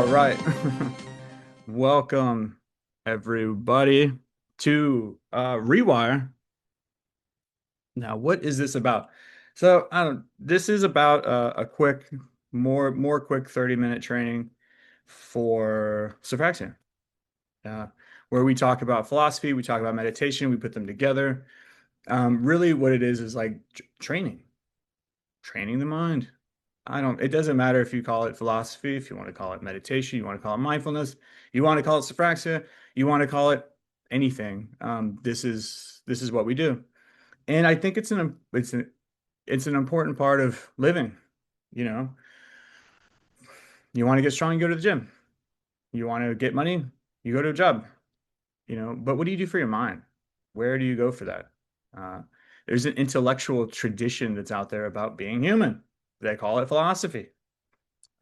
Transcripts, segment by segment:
All right. Welcome everybody to Rewire. Now, what is this about? So, I don't this is about a quick more quick 30-minute training for SOPHRAXIA. Uh, where we talk about philosophy, we talk about meditation, we put them together. Really what it is like training the mind. It doesn't matter if you call it philosophy, if you want to call it meditation, you want to call it mindfulness, you want to call it sophraxia, you want to call it anything. This is what we do. And I think it's an important part of living. You know, you want to get strong, you go to the gym. You want to get money, you go to a job, but what do you do for your mind? Where do you go for that? Uh, there's an intellectual tradition that's out there about being human. They call it philosophy.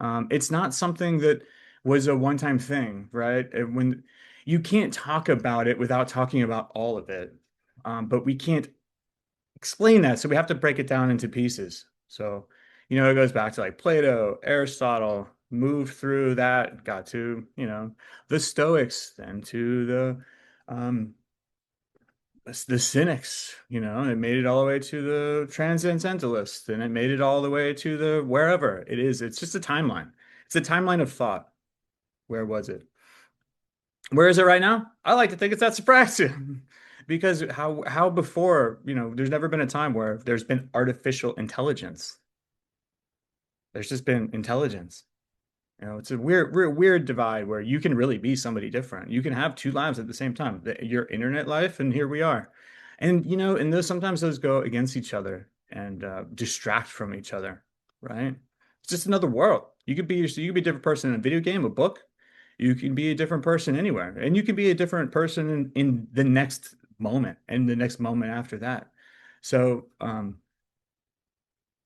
It's not something that was a one-time thing, right? When you can't talk about it without talking about all of it, but we can't explain that, so we have to break it down into pieces. So, it goes back to like Plato, Aristotle, moved through that, got to, the Stoics, then to the Cynics, it made it all the way to the Transcendentalists, and it made it all the way to the wherever it is. It's just a timeline. It's a timeline of thought. Where was it? Where is it right now? I like to think it's at Sopraxia. Because how before, there's never been a time where there's been artificial intelligence. There's just been intelligence. It's a weird divide where you can really be somebody different. You can have two lives at the same time, your internet life, and here we are. And and sometimes those go against each other and distract from each other, right? It's just another world. You could be a different person in a video game, a book. You can be a different person anywhere, and you can be a different person in the next moment and the next moment after that. So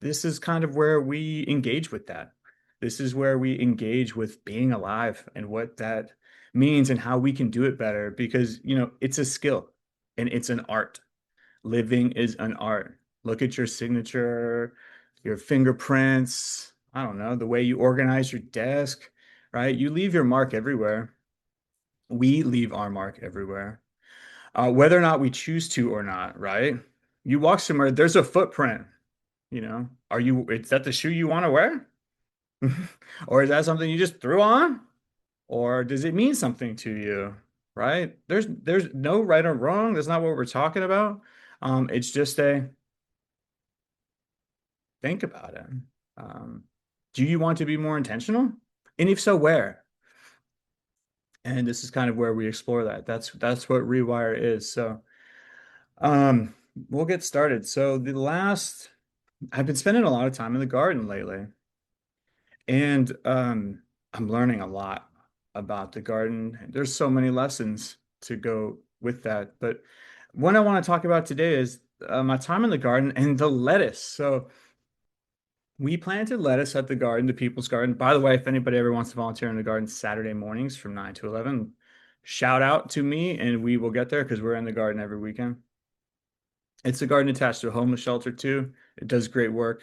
this is kind of where we engage with that. This is where we engage with being alive and what that means and how we can do it better because, it's a skill and it's an art. Living is an art. Look at your signature, your fingerprints, I don't know, the way you organize your desk, right? You leave your mark everywhere. We leave our mark everywhere, whether or not we choose to or not, right? You walk somewhere, there's a footprint. Is that the shoe you want to wear? Or is that something you just threw on? Or does it mean something to you? Right? There's no right or wrong. That's not what we're talking about. It's just a think about it. Um, do you want to be more intentional? And if so, where? And this is kind of where we explore that. That's what Rewire is. So um we'll get started. So I've been spending a lot of time in the garden lately. And I'm learning a lot about the garden. There's so many lessons to go with that. But what I want to talk about today is my time in the garden and the lettuce. So we planted lettuce at the garden, the People's Garden. By the way, if anybody ever wants to volunteer in the garden Saturday mornings from 9 to 11, shout out to me and we will get there because we're in the garden every weekend. It's a garden attached to a homeless shelter too. It does great work.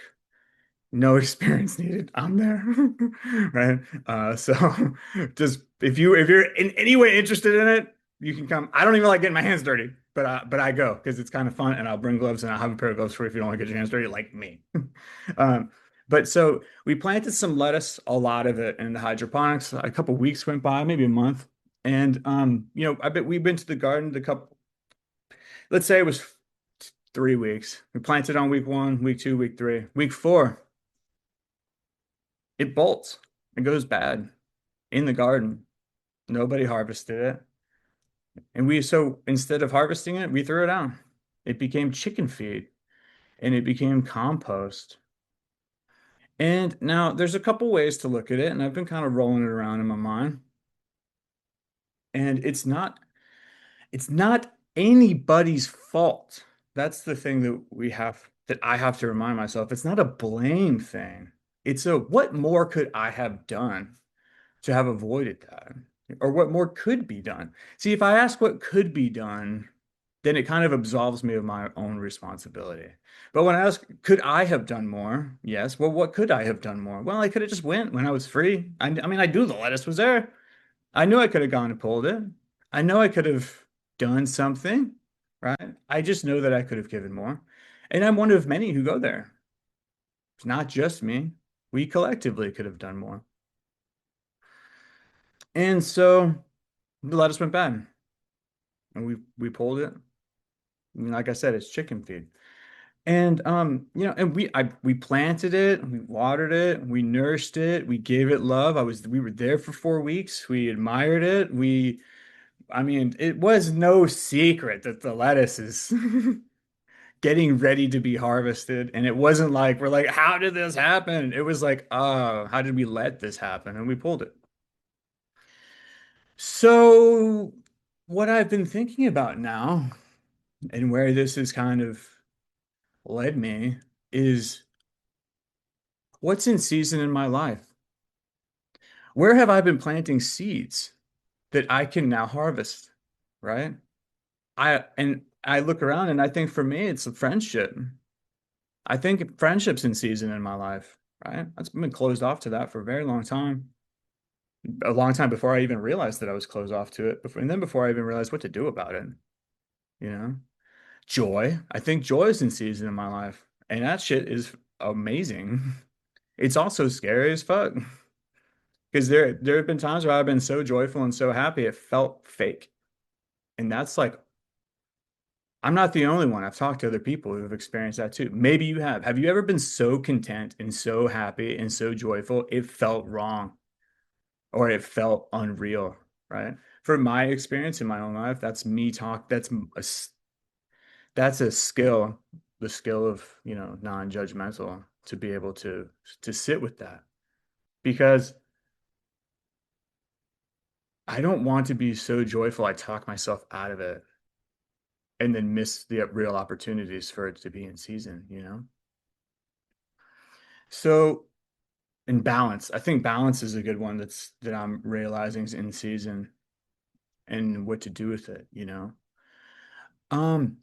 No experience needed. I'm there. Right. So just if you're in any way interested in it, you can come. I don't even like getting my hands dirty, but I go because it's kind of fun and I'll bring gloves and I'll have a pair of gloves for you if you don't want to get your hands dirty like me. Um, but so we planted some lettuce, a lot of it in the hydroponics. A couple weeks went by, maybe a month. And I bet we've been to the garden let's say it was 3 weeks. We planted on week 1, week 2, week 3, week 4. It bolts. It goes bad in the garden. Nobody harvested it. And so instead of harvesting it, we threw it out. It became chicken feed and it became compost. And now there's a couple ways to look at it, and I've been kind of rolling it around in my mind. And it's not anybody's fault. That's the thing that I have to remind myself. It's not a blame thing. It's a what more could I have done to have avoided that? Or what more could be done? See, if I ask what could be done, then it kind of absolves me of my own responsibility. But when I ask, could I have done more? Yes. Well, what could I have done more? Well, I could have just went when I was free. I mean, I knew the lettuce was there. I knew I could have gone and pulled it. I know I could have done something, right? I just know that I could have given more. And I'm one of many who go there. It's not just me. We collectively could have done more. And so the lettuce went bad. And we pulled it. And like I said, it's chicken feed. And and we planted it, we watered it, we nursed it, we gave it love. We were there for 4 weeks. We admired it. I mean, it was no secret that the lettuce is getting ready to be harvested. And it wasn't like we're like, how did this happen? It was like, oh, how did we let this happen? And we pulled it. So what I've been thinking about now and where this has kind of led me is what's in season in my life? Where have I been planting seeds that I can now harvest? Right? I look around and I think for me it's a friendship. I think friendship's in season in my life, right? I've been closed off to that for a very long time. A long time before I even realized that I was closed off to it. And then before I even realized what to do about it, you know? Joy. I think joy is in season in my life. And that shit is amazing. It's also scary as fuck. Because there have been times where I've been so joyful and so happy it felt fake. And that's like I'm not the only one. I've talked to other people who have experienced that too. Maybe you have. Have you ever been so content and so happy and so joyful it felt wrong or it felt unreal, right? From my experience in my own life, that's me talk. That's a skill, the skill of, non-judgmental to be able to sit with that because I don't want to be so joyful I talk myself out of it and then miss the real opportunities for it to be in season, you know? So, in balance, I think balance is a good one that I'm realizing is in season and what to do with it, you know? Um,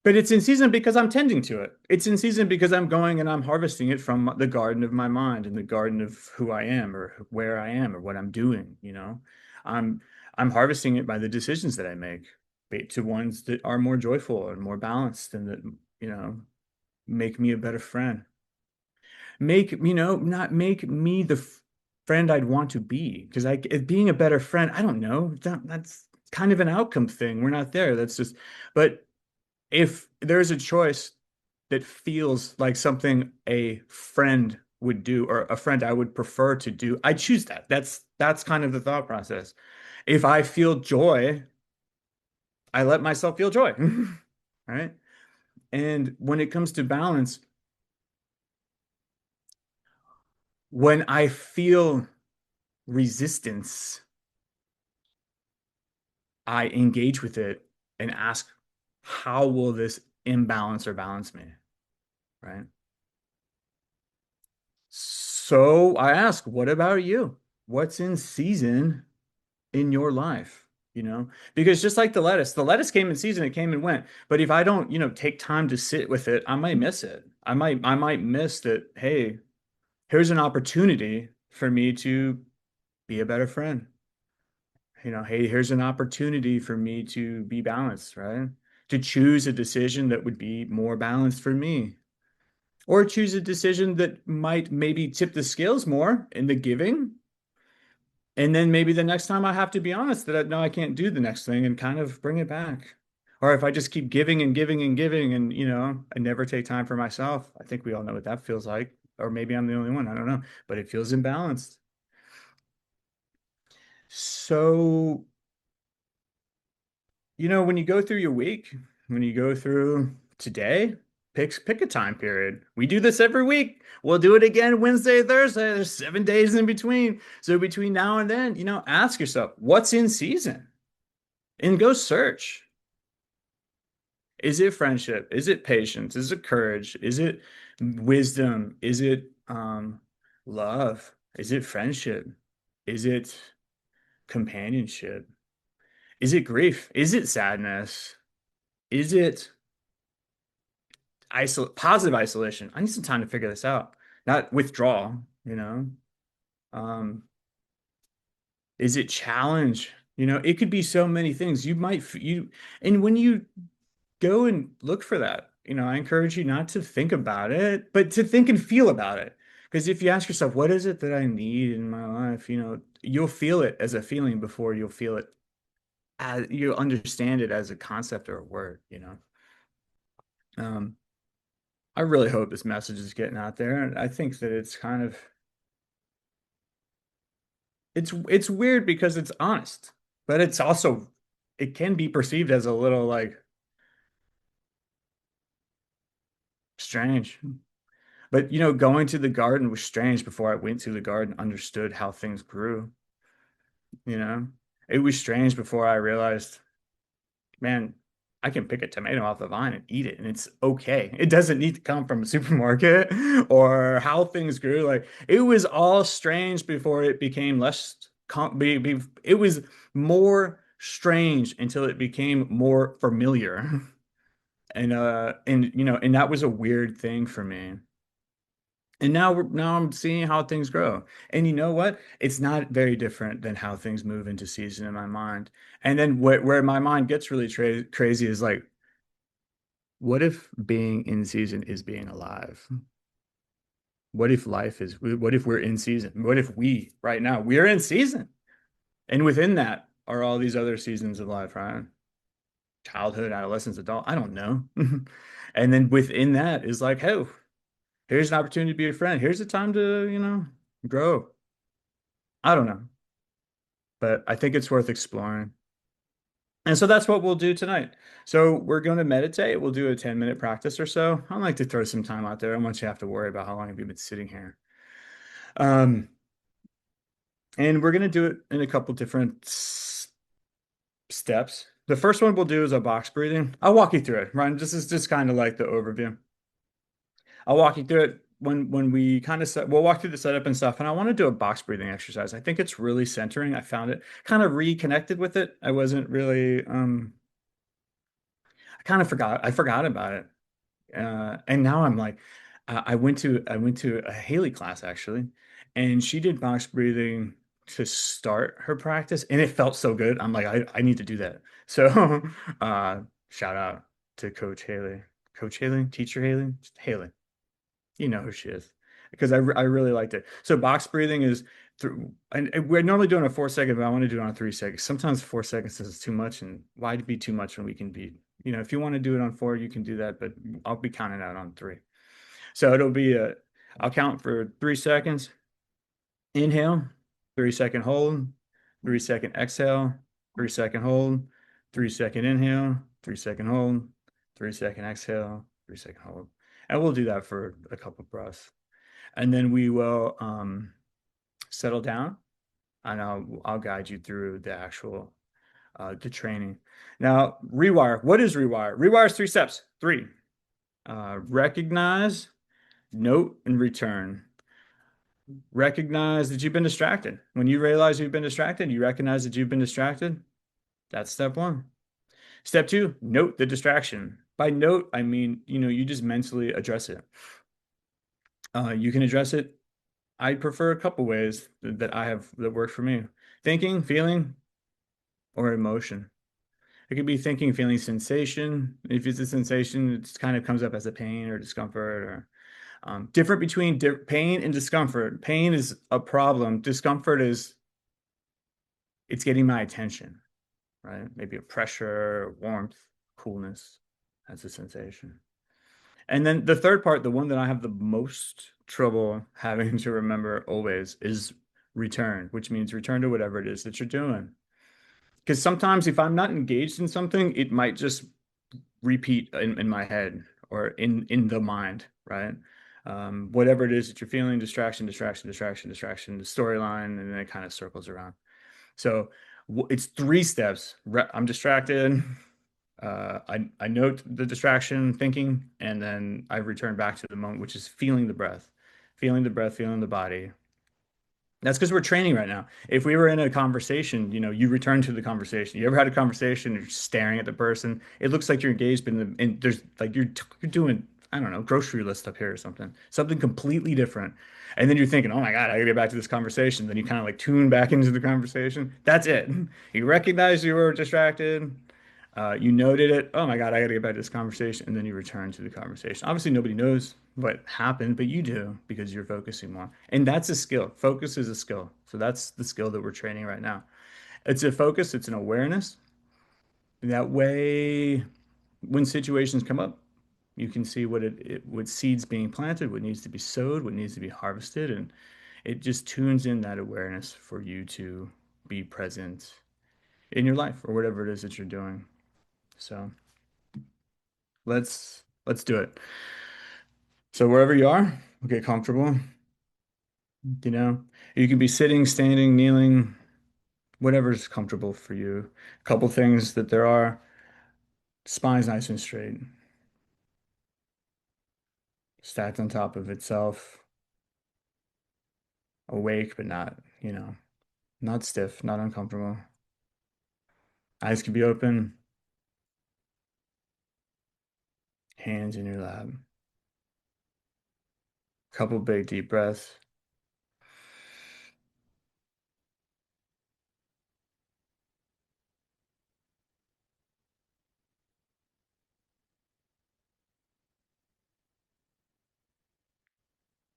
but it's in season because I'm tending to it. It's in season because I'm going and I'm harvesting it from the garden of my mind and the garden of who I am or where I am or what I'm doing, you know? I'm I'm harvesting it by the decisions that I make, to ones that are more joyful and more balanced and that, you know, make me a better friend. Not make me the friend I'd want to be. Because being a better friend, I don't know. That's kind of an outcome thing. We're not there. But if there's a choice that feels like something a friend would do or a friend I would prefer to do, I choose that. That's kind of the thought process. If I feel joy, I let myself feel joy. Right? And when it comes to balance, when I feel resistance, I engage with it and ask, how will this imbalance or balance me? Right. So I ask, what about you? What's in season in your life? You know, because just like the lettuce came in season, it came and went. But if I don't, take time to sit with it, I might miss it. I might miss that. Hey, here's an opportunity for me to be a better friend. Hey, here's an opportunity for me to be balanced, right? To choose a decision that would be more balanced for me, or choose a decision that might maybe tip the scales more in the giving. And then maybe the next time I have to be honest that no, I can't do the next thing and kind of bring it back. Or if I just keep giving and giving and giving and, I never take time for myself. I think we all know what that feels like. Or maybe I'm the only one. I don't know. But it feels imbalanced. So when you go through your week, when you go through today, pick a time period. We do this every week. We'll do it again Wednesday, Thursday. There's 7 days in between. So between now and then, ask yourself, what's in season? And go search. Is it friendship? Is it patience? Is it courage? Is it wisdom? Is it love? Is it friendship? Is it companionship? Is it grief? Is it sadness? Is it positive isolation? I need some time to figure this out. Not withdrawal, you know. Um, is it challenge? You know, it could be so many things. And when you go and look for that, you know, I encourage you not to think about it, but to think and feel about it. Because if you ask yourself, what is it that I need in my life? You know, you'll feel it as a feeling before you'll feel it as you'll understand it as a concept or a word, you know. Um, I really hope this message is getting out there. And I think that it's kind of it's weird because it's honest, but it's also it can be perceived as a little like strange. But you know, going to the garden was strange before I went to the garden, understood how things grew, you know. It was strange before I realized, man, I can pick a tomato off the vine and eat it, and it's okay. It doesn't need to come from a supermarket or how things grew. Like it was all strange before it became less it was more strange until it became more familiar. And you know, and that was a weird thing for me. And now I'm seeing how things grow. And you know what? It's not very different than how things move into season in my mind. And then where my mind gets really crazy is like, what if being in season is being alive? What if we're in season? What if we, right now, we're in season? And within that are all these other seasons of life, right? Childhood, adolescence, adult, I don't know. And then within that is like, hey, here's an opportunity to be a friend. Here's a time to, you know, grow. I don't know, but I think it's worth exploring. And so that's what we'll do tonight. So we're going to meditate. We'll do a 10-minute practice or so. I like to throw some time out there. I don't want you to have to worry about how long have you been sitting here. Um, and we're going to do it in a couple different steps. The first one we'll do is a box breathing. I'll walk you through it, Ryan. This is just kind of like the overview. I'll walk you through it when we kind of we'll walk through the setup and stuff. And I want to do a box breathing exercise. I think it's really centering. I found it kind of reconnected with it. I wasn't really I kind of forgot. I forgot about it. And now I'm like, I went to a Haley class actually, and she did box breathing to start her practice, and it felt so good. I'm like, I need to do that. So, shout out to Coach Haley, Teacher Haley, Haley. You know who she is because I really liked it. So box breathing is through, and we're normally doing a 4 second, but I want to do it on 3 seconds. Sometimes 4 seconds is too much, and why be too much when we can be, you know, if you want to do it on four, you can do that, but I'll be counting out on three. So it'll be I'll count for 3 seconds. Inhale, 3 second hold, 3 second exhale, 3 second hold, 3 second inhale, 3 second hold, 3 second exhale, 3 second hold. And we'll do that for a couple breaths. And then we will settle down and I'll guide you through the actual the training. Now, rewire. What is rewire? Rewire is 3 steps. Three. Recognize, note, and return. Recognize that you've been distracted. When you realize you've been distracted, you recognize that you've been distracted. That's step one. Step two, note the distraction. By note, I mean, you know, you just mentally address it. You can address it. I prefer a couple ways that I have that work for me. Thinking, feeling, or emotion. It could be thinking, feeling, sensation. If it's a sensation, it kind of comes up as a pain or discomfort or different between pain and discomfort. Pain is a problem. Discomfort is it's getting my attention, right? Maybe a pressure, warmth, coolness. That's a sensation. And then the third part, the one that I have the most trouble having to remember always is return, which means return to whatever it is that you're doing. Because sometimes if I'm not engaged in something, it might just repeat in my head or in the mind, right? Whatever it is that you're feeling, distraction, distraction, distraction, distraction, the storyline, and then it kind of circles around. So it's 3 steps. I'm distracted. I note the distraction, thinking, and then I return back to the moment, which is feeling the breath, feeling the breath, feeling the body. That's because we're training right now. If we were in a conversation, you return to the conversation. You ever had a conversation, you're staring at the person. It looks like you're engaged, but and there's like you're doing, I don't know, grocery list up here or something completely different. And then you're thinking, oh my God, I gotta get back to this conversation. Then you kind of like tune back into the conversation. That's it. You recognize you were distracted. You noted it. Oh my God, I got to get back to this conversation. And then you return to the conversation. Obviously, nobody knows what happened, but you do because you're focusing more. And that's a skill. Focus is a skill. So that's the skill that we're training right now. It's a focus, it's an awareness. That way, when situations come up, you can see what seeds being planted, what needs to be sowed, what needs to be harvested, and it just tunes in that awareness for you to be present in your life or whatever it is that you're doing. So let's do it. So wherever you are, get comfortable. You know, you can be sitting, standing, kneeling, whatever's comfortable for you. A couple things that there are, spine's nice and straight, stacked on top of itself, awake but not, not stiff, not uncomfortable. Eyes can be open, hands in your lap. Couple big deep breaths.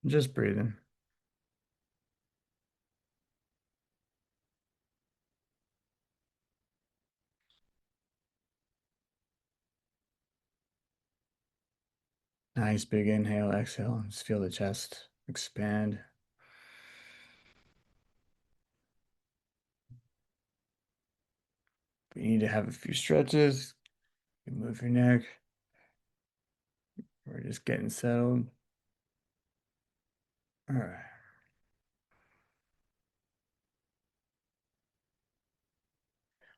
Just breathing. Nice big inhale, exhale. Just feel the chest expand. You need to have a few stretches. You move your neck. We're just getting settled. All right.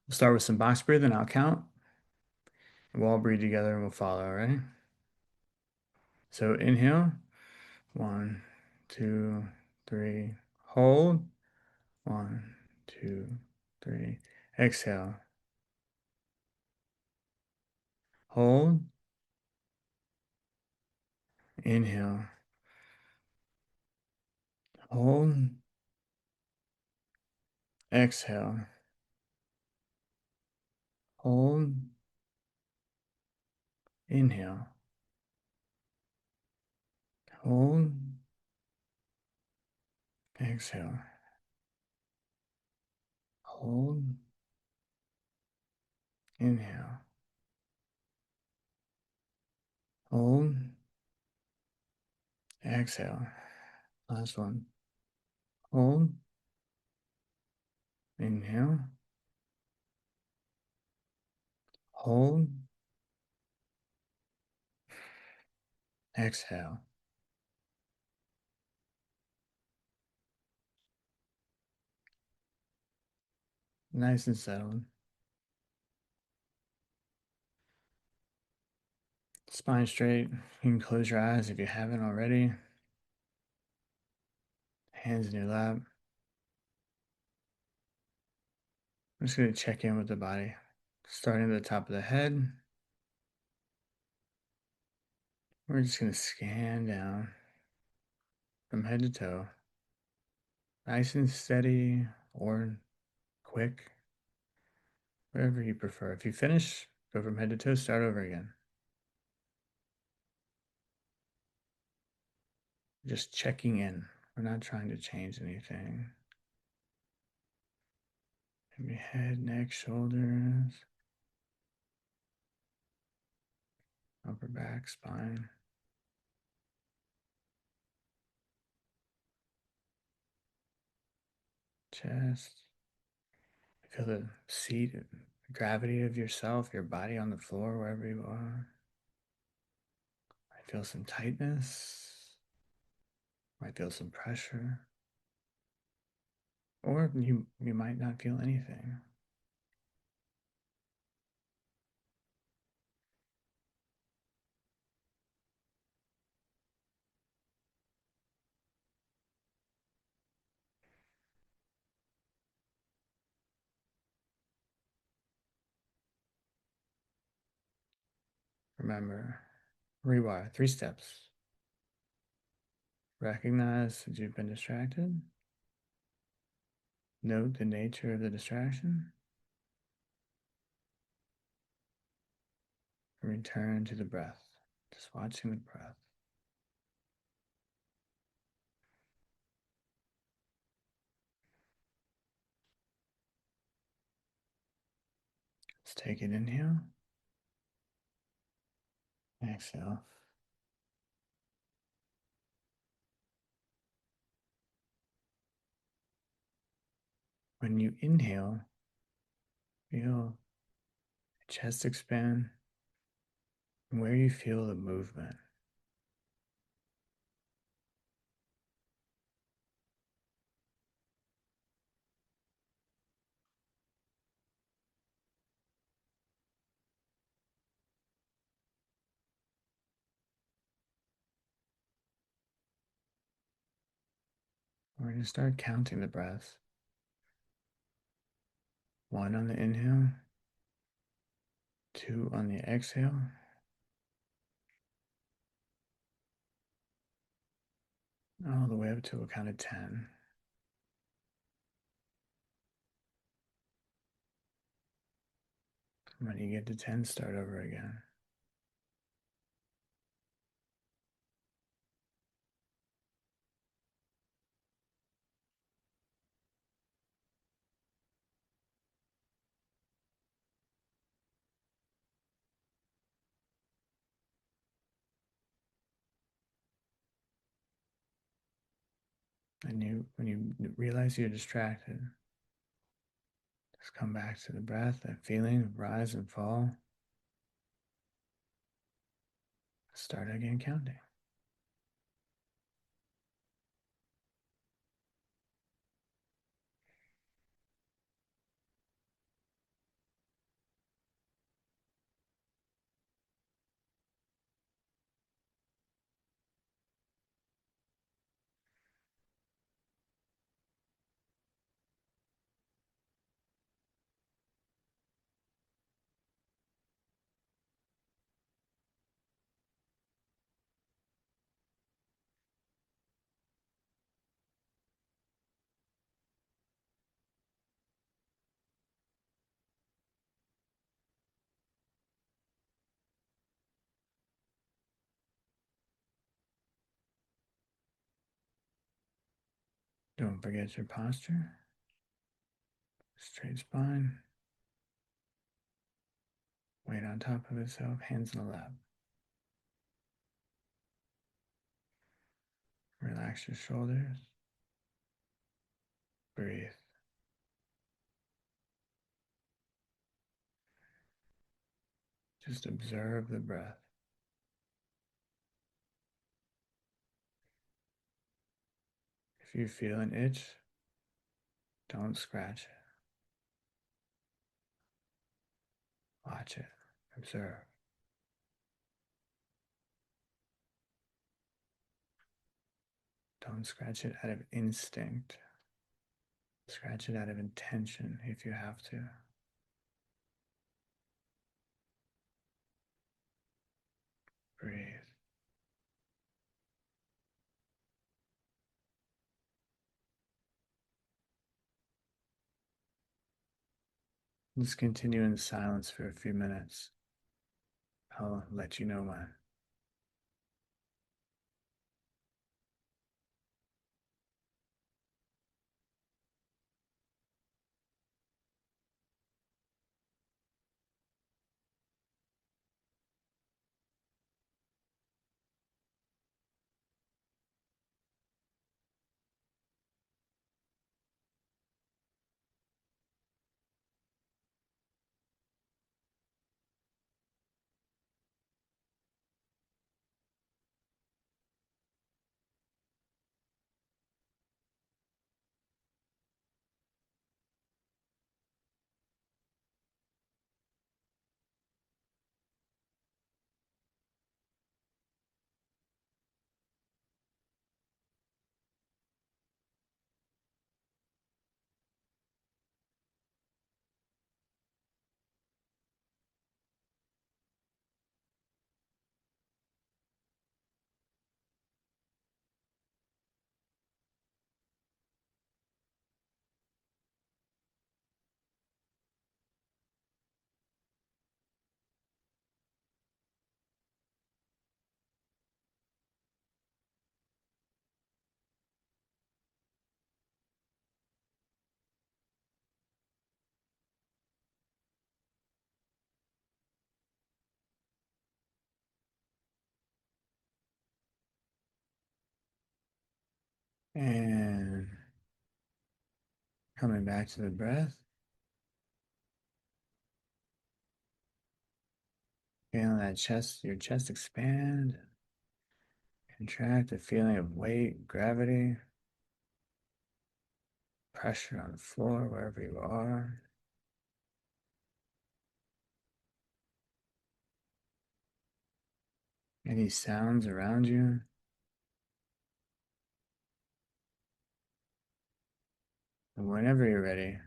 We'll start with some box breathing. I'll count. And we'll all breathe together and we'll follow, all right? So inhale. 1, 2, 3. Hold. 1, 2, 3. Exhale. Hold. Inhale. Hold. Exhale. Hold. Inhale. Hold. Exhale. Hold. Inhale. Hold. Exhale. Last one. Hold. Inhale. Hold. Exhale. Nice and settled. Spine straight. You can close your eyes if you haven't already. Hands in your lap. I'm just going to check in with the body. Starting at the top of the head. We're just going to scan down from head to toe. Nice and steady or quick. Whatever you prefer. If you finish, go from head to toe, start over again. Just checking in. We're not trying to change anything. Maybe head, neck, shoulders, upper back, spine, chest. Feel the seat, the gravity of yourself, your body on the floor, wherever you are. I feel some tightness. Might feel some pressure. Or you might not feel anything. remember. Rewire, 3 steps. Recognize that you've been distracted. Note the nature of the distraction. Return to the breath. Just watching the breath. Let's take an inhale. Exhale. When you inhale, feel the chest expand and where you feel the movement. We're going to start counting the breaths. 1 on the inhale, 2 on the exhale, all the way up to a count of 10. When you get to 10, start over again. And when you realize you're distracted, just come back to the breath, that feeling of rise and fall. Start again counting. Don't forget your posture. Straight spine. Weight on top of itself, hands in the lap. Relax your shoulders. Breathe. Just observe the breath. If you feel an itch, don't scratch it. Watch it. Observe. Don't scratch it out of instinct. Scratch it out of intention if you have to. Breathe. Just continue in silence for a few minutes. I'll let you know when. And coming back to the breath, feeling that chest, your chest expand, contract, a feeling of weight, gravity, pressure on the floor, wherever you are. Any sounds around you? And whenever you're ready,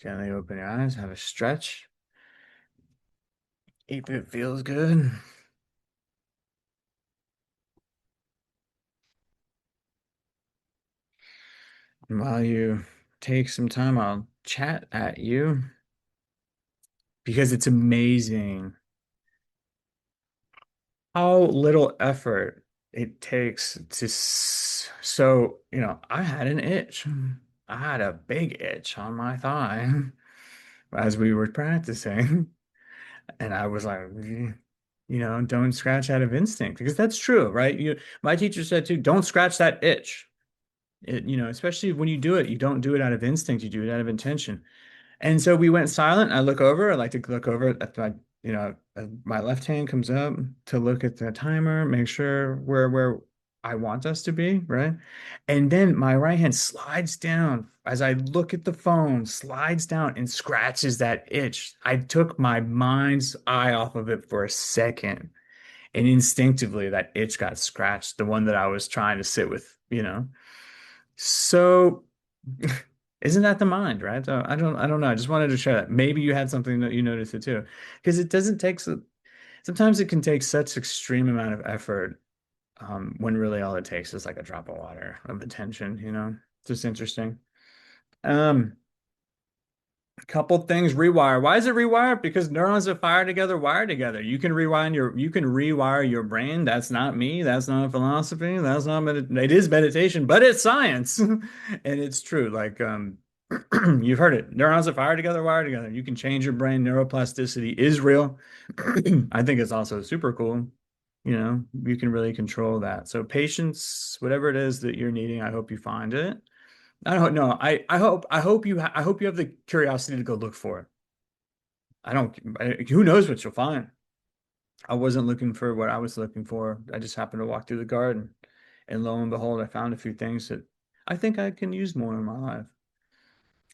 gently open your eyes, have a stretch. If it feels good. And while you take some time, I'll chat at you because it's amazing how little effort it takes to. So, I had an itch. I had a big itch on my thigh as we were practicing. And I was like, don't scratch out of instinct because that's true, right? My teacher said too, don't scratch that itch. Especially when you do it, you don't do it out of instinct, you do it out of intention. And so we went silent. I look over. I like to look over at my left hand comes up to look at the timer, make sure where I want us to be, right? And then my right hand slides down as I look at the phone, slides down and scratches that itch. I took my mind's eye off of it for a second, and instinctively that itch got scratched, the one that I was trying to sit with. So isn't that the mind, right? So I don't know. I just wanted to share that. Maybe you had something that you noticed it too. Because it doesn't take sometimes it can take such extreme amount of effort, when really all it takes is like a drop of water of attention. Just interesting. Um, a couple things rewire. Why is it rewire? Because neurons that fire together wire together. You can rewire your brain. That's not me. That's not philosophy. That's not it is meditation, but it's science. And it's true. Like you've heard it. Neurons that fire together wire together. You can change your brain. Neuroplasticity is real. I think it's also super cool. You can really control that. So patience, whatever it is that you're needing, I hope you find it. I don't know. I hope you have the curiosity to go look for it. Who knows what you'll find. I wasn't looking for what I was looking for. I just happened to walk through the garden, and lo and behold, I found a few things that I think I can use more in my life.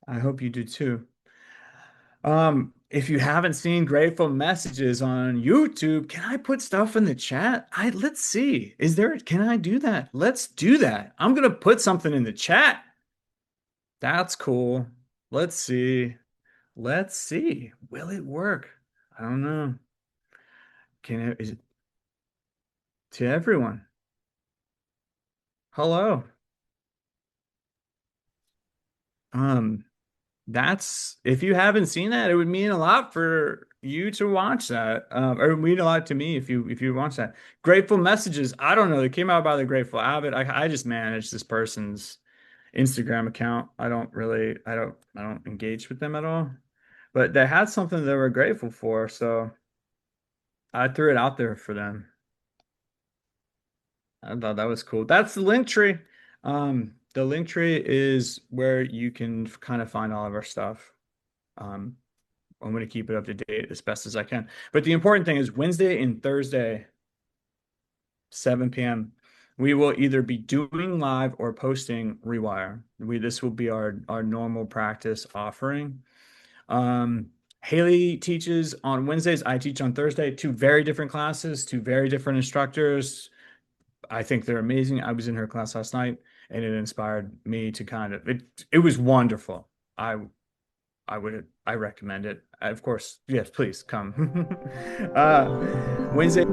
I hope you do too. If you haven't seen Grateful Messages on YouTube, can I put stuff in the chat? Let's see. Can I do that? Let's do that. I'm gonna put something in the chat. That's cool. Let's see. Let's see. Will it work? I don't know. Is it to everyone? Hello. Um, that's if you haven't seen that, it would mean a lot for you to watch that. Or it would mean a lot to me if you watch that. Grateful Messages. I don't know. They came out by the Grateful Abbot. I just manage this person's Instagram account. I don't engage with them at all. But they had something they were grateful for, so I threw it out there for them. I thought that was cool. That's the link tree. The link tree is where you can kind of find all of our stuff. Um, I'm going to keep it up to date as best as I can. But the important thing is Wednesday and Thursday, 7 p.m. We will either be doing live or posting Rewire. This will be our normal practice offering. Haley teaches on Wednesdays. I teach on Thursday. Two very different classes, two very different instructors. I think they're amazing. I was in her class last night and it inspired me to it was wonderful. I recommend it. Of course, yes, please come. Wednesday